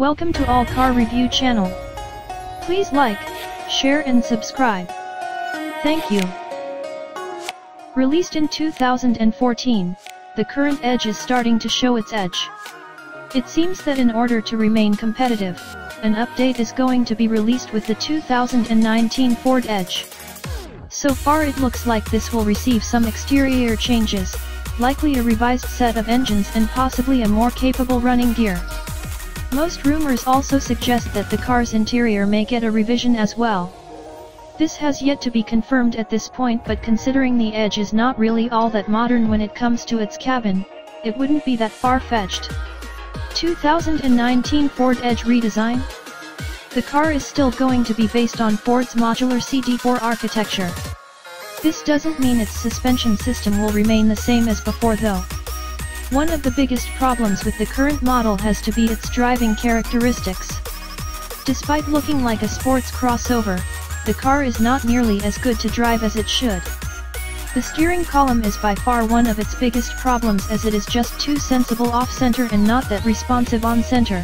Welcome to All Car Review channel. Please like, share and subscribe. Thank you. Released in 2014, the current Edge is starting to show its edge. It seems that in order to remain competitive, an update is going to be released with the 2019 Ford Edge. So far it looks like this will receive some exterior changes, likely a revised set of engines and possibly a more capable running gear. Most rumors also suggest that the car's interior may get a revision as well. This has yet to be confirmed at this point, but considering the Edge is not really all that modern when it comes to its cabin, it wouldn't be that far-fetched. 2019 Ford Edge redesign? The car is still going to be based on Ford's modular CD4 architecture. This doesn't mean its suspension system will remain the same as before though. One of the biggest problems with the current model has to be its driving characteristics. Despite looking like a sports crossover, the car is not nearly as good to drive as it should. The steering column is by far one of its biggest problems, as it is just too sensible off-center and not that responsive on-center.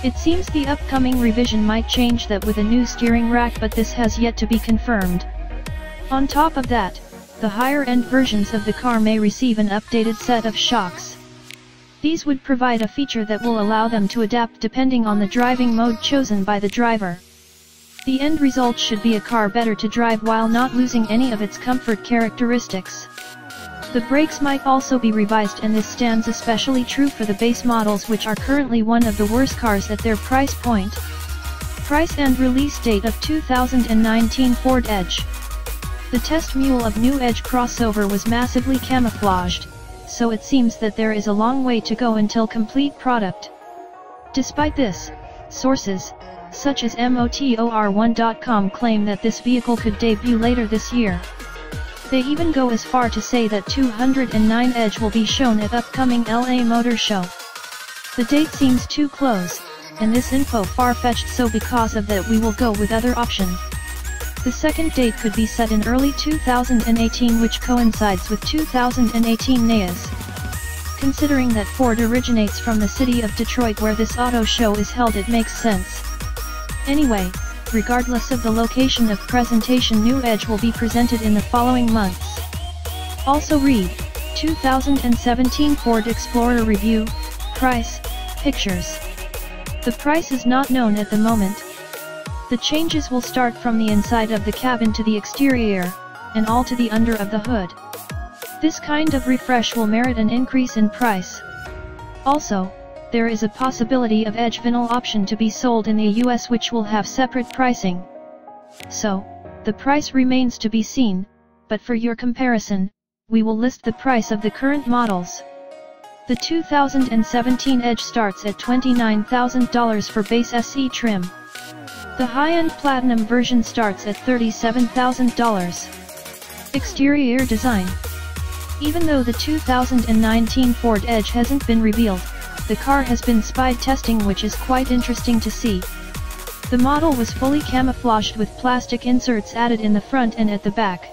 It seems the upcoming revision might change that with a new steering rack, but this has yet to be confirmed. On top of that, the higher-end versions of the car may receive an updated set of shocks. These would provide a feature that will allow them to adapt depending on the driving mode chosen by the driver. The end result should be a car better to drive while not losing any of its comfort characteristics. The brakes might also be revised, and this stands especially true for the base models, which are currently one of the worst cars at their price point. Price and release date of 2019 Ford Edge. The test mule of new Edge crossover was massively camouflaged, so it seems that there is a long way to go until complete product. Despite this, sources, such as motor1.com, claim that this vehicle could debut later this year. They even go as far to say that 209 Edge will be shown at upcoming LA Motor Show. The date seems too close, and this info far-fetched, so because of that we will go with other option. The second date could be set in early 2018, which coincides with 2018 NAIAS. Considering that Ford originates from the city of Detroit where this auto show is held, it makes sense. Anyway, regardless of the location of presentation, new Edge will be presented in the following months. Also read, 2017 Ford Explorer review, price, pictures. The price is not known at the moment. The changes will start from the inside of the cabin to the exterior, and all to the under of the hood. This kind of refresh will merit an increase in price. Also, there is a possibility of Edge vinyl option to be sold in the US, which will have separate pricing. So, the price remains to be seen, but for your comparison, we will list the price of the current models. The 2017 Edge starts at $29,000 for base SE trim. The high-end Platinum version starts at $37,000. Exterior design. Even though the 2019 Ford Edge hasn't been revealed, the car has been speed testing, which is quite interesting to see. The model was fully camouflaged with plastic inserts added in the front and at the back.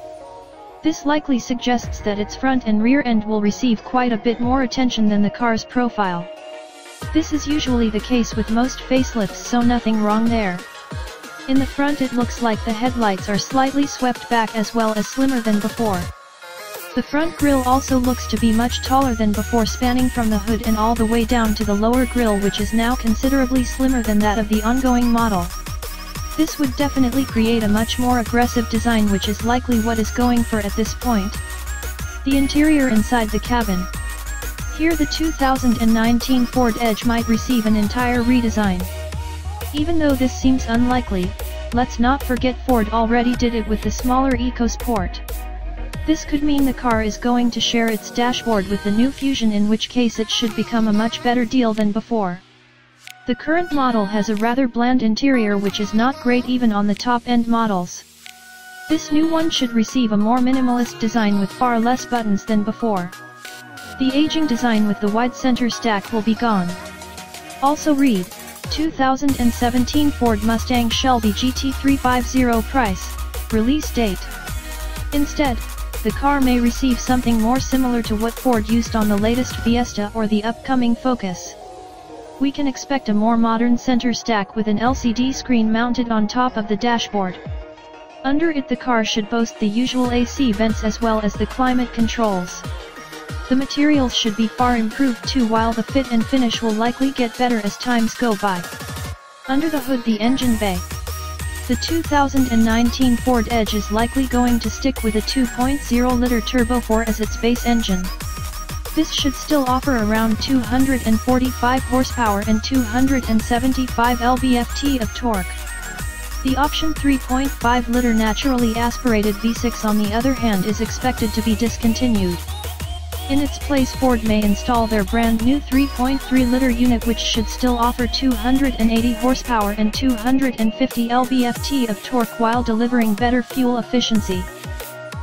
This likely suggests that its front and rear end will receive quite a bit more attention than the car's profile. This is usually the case with most facelifts, so nothing wrong there. In the front it looks like the headlights are slightly swept back as well as slimmer than before. The front grille also looks to be much taller than before, spanning from the hood and all the way down to the lower grille, which is now considerably slimmer than that of the ongoing model. This would definitely create a much more aggressive design, which is likely what is going for at this point. The interior inside the cabin. Here the 2019 Ford Edge might receive an entire redesign. Even though this seems unlikely, let's not forget Ford already did it with the smaller EcoSport. This could mean the car is going to share its dashboard with the new Fusion, in which case it should become a much better deal than before. The current model has a rather bland interior, which is not great even on the top-end models. This new one should receive a more minimalist design with far less buttons than before. The aging design with the wide center stack will be gone. Also read, 2017 Ford Mustang Shelby GT350 price, release date. Instead, the car may receive something more similar to what Ford used on the latest Fiesta or the upcoming Focus. we can expect a more modern center stack with an LCD screen mounted on top of the dashboard. Under it the car should boast the usual AC vents as well as the climate controls. The materials should be far improved too, while the fit and finish will likely get better as times go by. Under the hood, the engine bay. The 2019 Ford Edge is likely going to stick with a 2.0-liter Turbo 4 as its base engine. This should still offer around 245 horsepower and 275 lb-ft of torque. The option 3.5-liter naturally aspirated V6 on the other hand is expected to be discontinued. In its place Ford may install their brand new 3.3-liter unit, which should still offer 280 horsepower and 250 lb-ft of torque while delivering better fuel efficiency.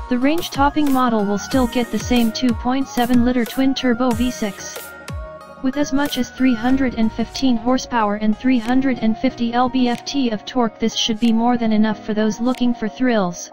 The range-topping model will still get the same 2.7-liter twin-turbo V6. With as much as 315 horsepower and 350 lb-ft of torque, this should be more than enough for those looking for thrills.